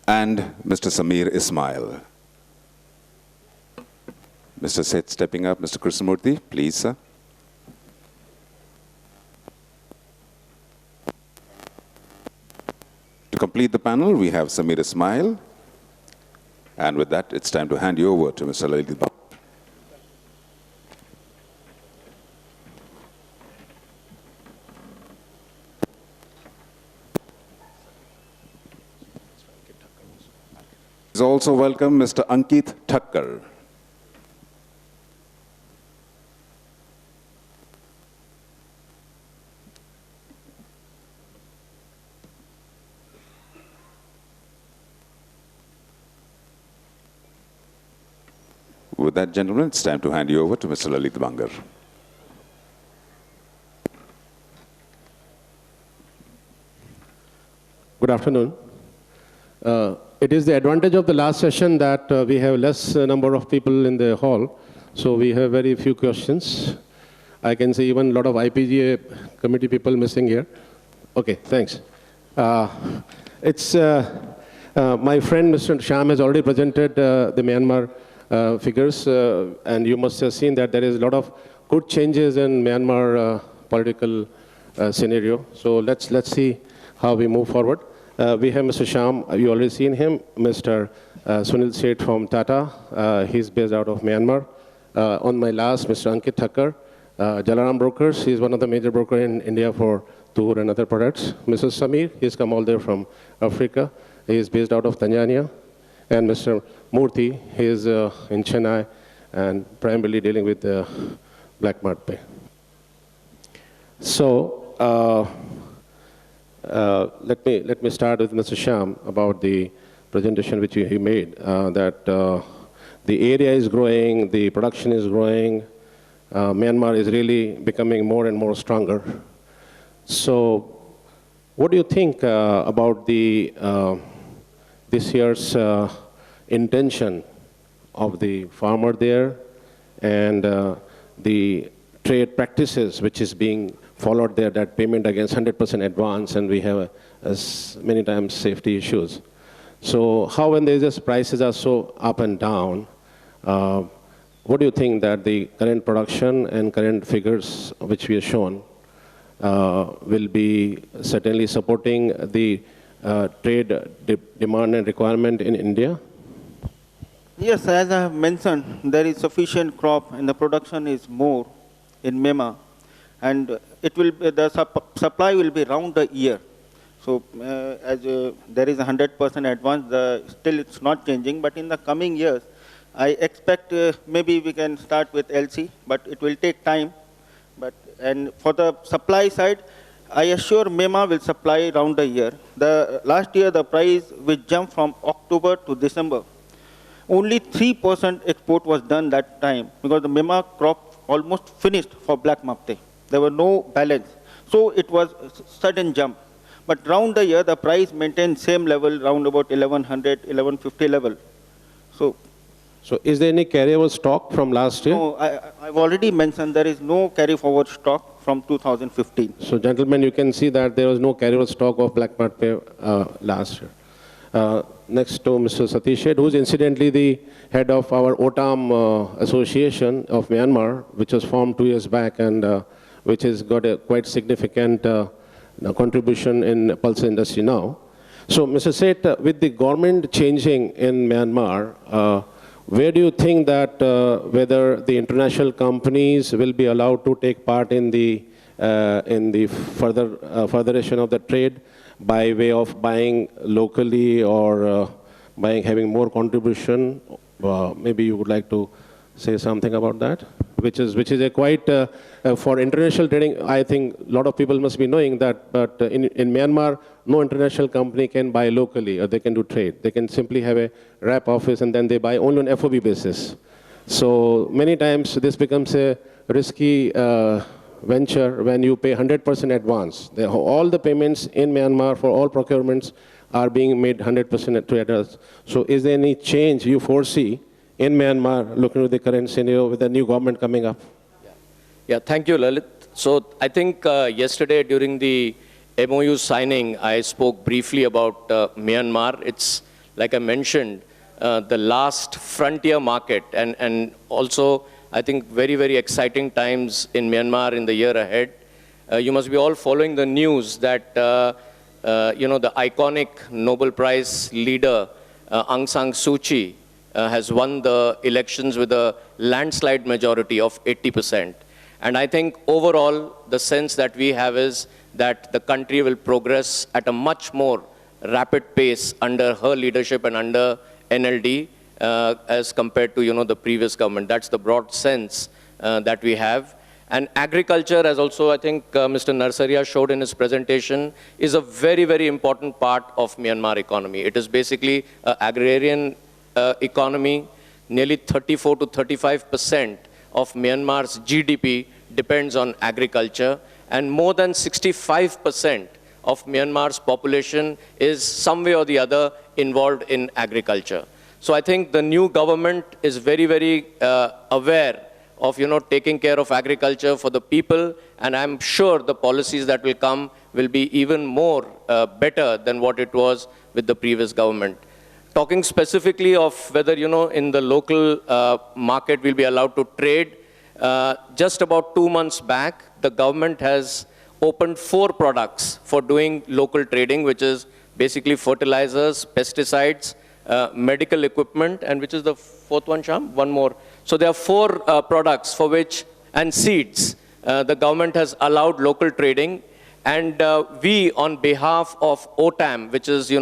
and Mr. Samir Ismail. Mr. Seth stepping up. Mr. Krishnamurthy, please, sir. To complete the panel, we have Samir Ismail. And with that, it's time to hand you over to Mr. Lalit Babu. Please also welcome Mr. Ankit Thakkar. With that, gentlemen, it's time to hand you over to Mr. Lalit Bangar. Good afternoon. It is the advantage of the last session that we have less number of people in the hall, so we have very few questions. I can see even a lot of IPGA committee people missing here. Okay, thanks. My friend Mr. Sham has already presented the Myanmar figures, and you must have seen that there is a lot of good changes in Myanmar political scenario. So let's see how we move forward. We have Mr. Sham, you already seen him, Mr. Sunil Seth from Tata, he's based out of Myanmar. On my last, Mr. Ankit Thakkar, Jalaram Brokers, he's one of the major brokers in India for Tur and other products. Mr. Samir, he's come all there from Africa, he's based out of Tanzania. And Mr. Murthy, he's in Chennai and primarily dealing with the black market. So let me start with Mr. Sham about the presentation which he made, that the area is growing, the production is growing, Myanmar is really becoming more and more stronger. So what do you think about the this year's intention of the farmer there and the trade practices which is being followed there, that payment against 100% advance, and we have many times safety issues. So how when there's just prices are so up and down, what do you think that the current production and current figures which we are shown will be certainly supporting the trade demand and requirement in India? Yes, as I have mentioned, there is sufficient crop and the production is more in Myanmar, and it will be, the supply will be round the year. So as there is 100% advance, still it's not changing, but in the coming years, I expect maybe we can start with LC, but it will take time. And for the supply side, I assure Myanmar will supply round the year. Last year, the price which jumped from October to December. Only 3% export was done that time because the Myanmar crop almost finished for black mapte. There were no balance. So it was a sudden jump. But round the year, the price maintained same level, round about 1100, 1150 level. So is there any carryover stock from last year? No, I've already mentioned there is no carry forward stock from 2015. So gentlemen, you can see that there was no carryover stock of black market last year. Next to Mr. Satish Shet, who is incidentally the head of our OTAM Association of Myanmar, which was formed 2 years back and which has got a quite significant contribution in pulse industry now. So Mr. Seth, with the government changing in Myanmar, where do you think that whether the international companies will be allowed to take part in the furtheration of the trade by way of buying locally or having more contribution? Maybe you would like to say something about that, which is a quite for international trading. I think a lot of people must be knowing that, but in Myanmar, no international company can buy locally or they can do trade. They can simply have a wrap office and then they buy only on FOB basis. So many times this becomes a risky venture when you pay 100% advance. All the payments in Myanmar for all procurements are being made 100% to adults. So is there any change you foresee in Myanmar, looking at the current scenario with the new government coming up? Yeah, thank you, Lalit. So I think yesterday during the MOU signing, I spoke briefly about Myanmar. It's like I mentioned, the last frontier market, and also I think very, very exciting times in Myanmar in the year ahead. You must be all following the news that the iconic Nobel Prize leader Aung San Suu Kyi has won the elections with a landslide majority of 80%. And I think overall, the sense that we have is that the country will progress at a much more rapid pace under her leadership and under NLD as compared to the previous government. That's the broad sense that we have. And agriculture, as also I think Mr. Narsaria showed in his presentation, is a very, very important part of Myanmar economy. It is basically an agrarian economy. Nearly 34 to 35% of Myanmar's GDP depends on agriculture, and more than 65% of Myanmar's population is some way or the other involved in agriculture. So I think the new government is very, very aware of taking care of agriculture for the people, and I'm sure the policies that will come will be even more better than what it was with the previous government. Talking specifically of whether in the local market we'll be allowed to trade, just about 2 months back, the government has opened 4 products for doing local trading, which is basically fertilizers, pesticides, medical equipment, and which is the 4th one, Sham? One more. So there are 4 products for which, and seeds, the government has allowed local trading. And we, on behalf of OTAM, which is,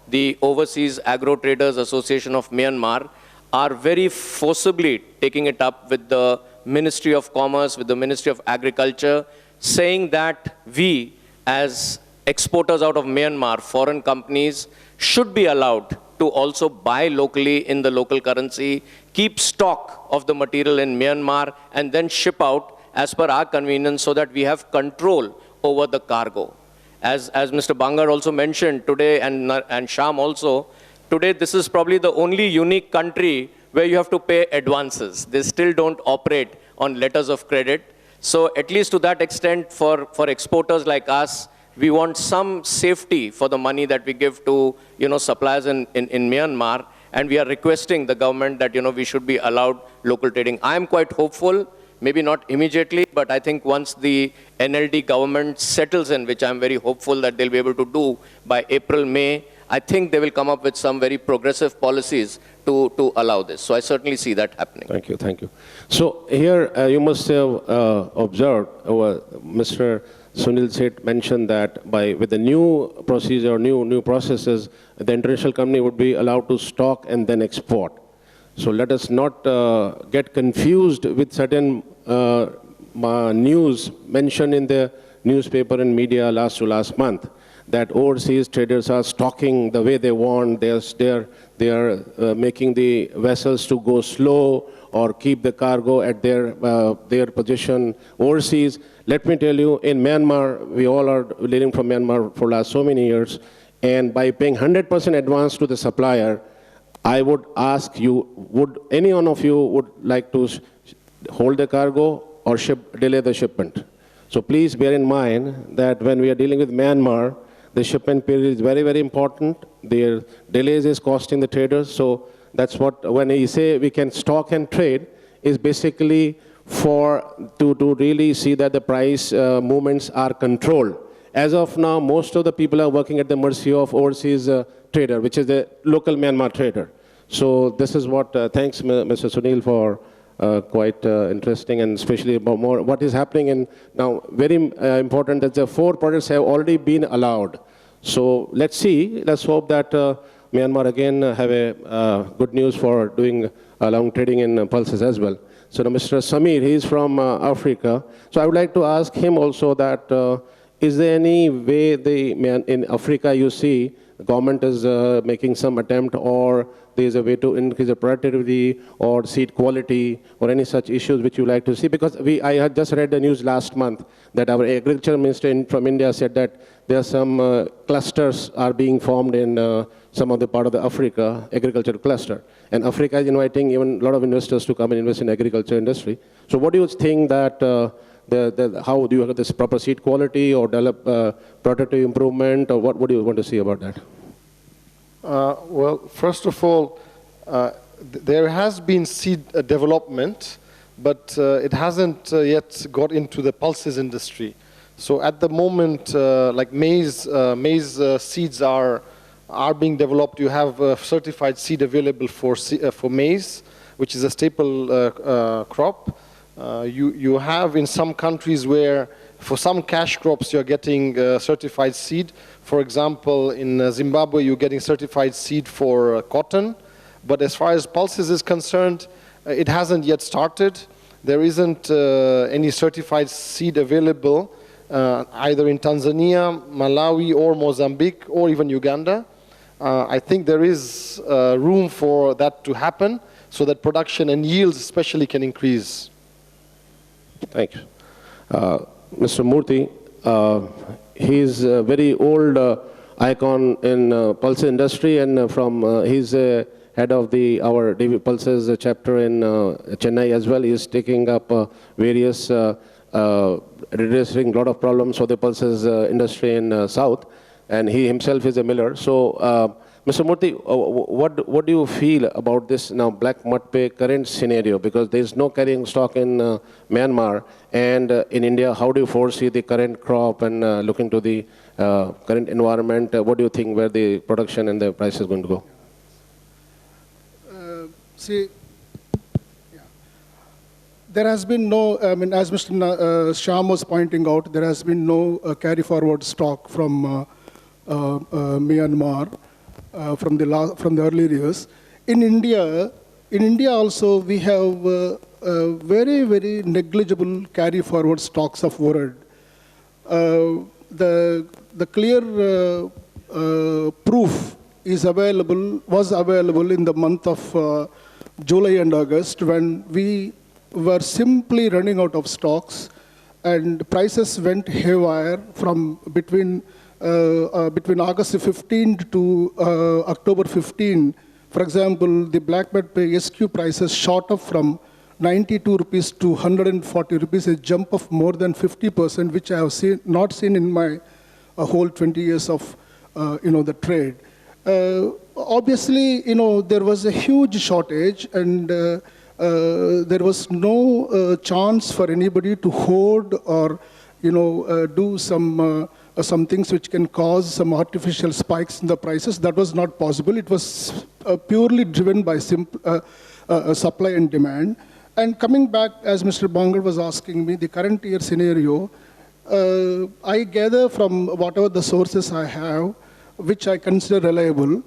the Overseas Agro Traders Association of Myanmar, are very forcibly taking it up with the Ministry of Commerce, with the Ministry of Agriculture, saying that we, as exporters out of Myanmar, foreign companies, should be allowed to also buy locally in the local currency, keep stock of the material in Myanmar, and then ship out as per our convenience so that we have control over the cargo. As Mr. Bangar also mentioned today, and Sham also, today this is probably the only unique country where you have to pay advances. They still don't operate on letters of credit. So at least to that extent, for exporters like us, we want some safety for the money that we give to suppliers in Myanmar, and we are requesting the government that we should be allowed local trading. I am quite hopeful, maybe not immediately, but I think once the NLD government settles in, which I'm very hopeful that they'll be able to do by April, May, I think they will come up with some very progressive policies to allow this. So I certainly see that happening. Thank you, thank you. So here you must have observed, Mr. Sunil Seth mentioned that with the new procedure, new processes, the international company would be allowed to stock and then export. So let us not get confused with certain news mentioned in the newspaper and media last month, that overseas traders are stocking the way they want. They are making the vessels to go slow or keep the cargo at their position overseas. Let me tell you, in Myanmar, we all are living from Myanmar for last so many years, and by paying 100% advance to the supplier, I would ask you, would any one of you would like to hold the cargo or delay the shipment? So please bear in mind that when we are dealing with Myanmar, the shipment period is very, very important. Their delays is costing the traders. So that's what, when we say we can stock and trade, is basically to really see that the price movements are controlled. As of now, most of the people are working at the mercy of overseas trader, which is the local Myanmar trader. So this is what, thanks Mr. Sunil for quite interesting, and especially about more what is happening. And now very important that the 4 products have already been allowed. So let's see, let's hope that Myanmar again have a good news for doing allowing trading in pulses as well. So now Mr. Samir, he is from Africa. So I would like to ask him also that is there any way in Africa you see the government is making some attempt, or there is a way to increase the productivity or seed quality or any such issues which you like to see? Because I had just read the news last month that our agriculture minister from India said that there are some clusters are being formed in some of the part of the Africa agriculture cluster. And Africa is inviting even a lot of investors to come and invest in agriculture industry. So what do you think that how do you have this proper seed quality or develop productive improvement, or what do you want to see about that? Well, first of all, there has been seed development, but it hasn't yet got into the pulses industry. So at the moment, like maize seeds are being developed. You have certified seed available for maize, which is a staple crop. You have in some countries where for some cash crops you're getting certified seed. For example, in Zimbabwe you're getting certified seed for cotton. But as far as pulses is concerned, it hasn't yet started. There isn't any certified seed available either in Tanzania, Malawi, or Mozambique, or even Uganda. I think there is room for that to happen so that production and yields especially can increase. Thank you. Mr. Murthy, he's a very old icon in pulse industry, and he's head of our DV Pulses chapter in Chennai as well. He's taking up various addressing a lot of problems for the pulses industry in South, and he himself is a miller. So, Mr. Murthy, what do you feel about this now black mud pay current scenario? Because there is no carrying stock in Myanmar, and in India, how do you foresee the current crop and look into the current environment? What do you think where the production and the price is going to go? There has been no, I mean, as Mr. Shyam was pointing out, there has been no carry forward stock from Myanmar from the earlier years. In India also we have very, very negligible carry forward stocks of wood. The clear proof was available in the month of July and August, when we were simply running out of stocks and prices went haywire from between August 15 to October 15. For example, the black mud pay SQ prices shot up from 92 rupees to 140 rupees, a jump of more than 50%, which I have not seen in my whole 20 years of the trade. Obviously, there was a huge shortage, and there was no chance for anybody to hoard or do some things which can cause some artificial spikes in the prices. That was not possible. It was purely driven by supply and demand. And coming back, as Mr. Bangal was asking me, the current year scenario, I gather from whatever the sources I have, which I consider reliable,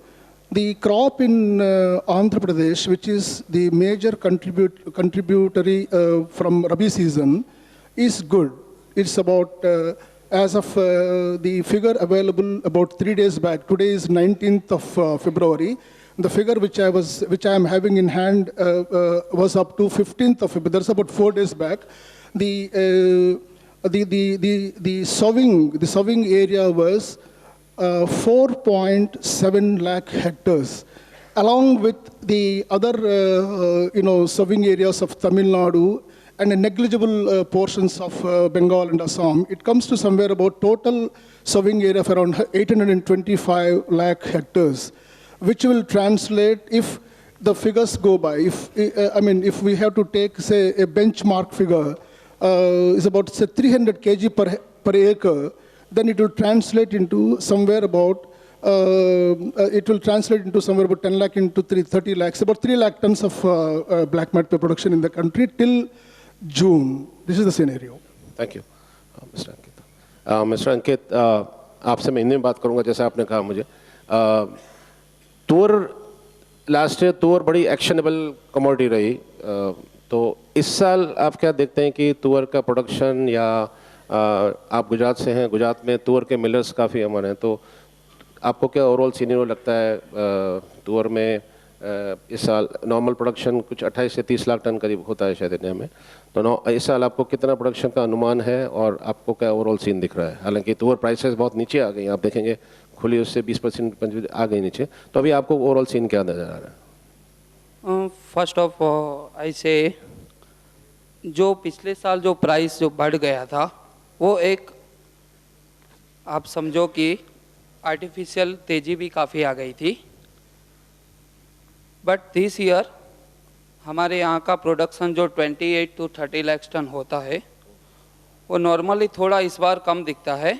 the crop in Andhra Pradesh, which is the major contributory from Rabi season, is good. It's about, as of the figure available about 3 days back, today is 19th of February, the figure which I am having in hand was up to 15th of February. That's about 4 days back. The sowing area was 4.7 lakh hectares, along with the other sowing areas of Tamil Nadu and negligible portions of Bengal and Assam. It comes to somewhere about total sowing area of around 825 lakh hectares, which will translate, if the figures go by, if we have to take, say, a benchmark figure, is about, say, 300 kg per acre, then it will translate into somewhere about, 10 lakh into 30 lakhs, about 3 lakh tons of black mud pay production in the country till June. This is the scenario. Thank you, Mr. Ankit. Mr. Ankit, आपसे मैं हिंदी में बात करूँगा, जैसे आपने कहा मुझे. तुअर लास्ट ईयर तुअर बड़ी एक्शनेबल कमोडिटी रही, तो इस साल आप क्या देखते हैं कि तुअर का प्रोडक्शन, या आप गुजरात से हैं, गुजरात में तुअर के मिलर्स काफ़ी अमन हैं, तो आपको क्या ओवरऑल सीनियर लगता है तुअर में इस साल नॉर्मल प्रोडक्शन कुछ 28 से 30 लाख टन करीब होता है शायद इंडिया में, तो इस साल आपको कितना प्रोडक्शन का अनुमान है और आपको क्या ओवरऑल सीन दिख रहा है? हालांकि तुअर प्राइसेस बहुत नीचे आ गई, आप देखेंगे खुली उससे 20% आ गई नीचे, तो अभी आपको ओवरऑल सीन क्या नजर आ रहा है? फर्स्ट ऑफ आई से जो पिछले साल जो प्राइस जो बढ़ गया था, वो एक आप समझो कि आर्टिफिशियल तेज़ी भी काफ़ी आ गई थी, बट दिस ईयर हमारे यहाँ का प्रोडक्शन जो 28 to 30 लाख टन होता है वो नॉर्मली थोड़ा इस बार कम दिखता है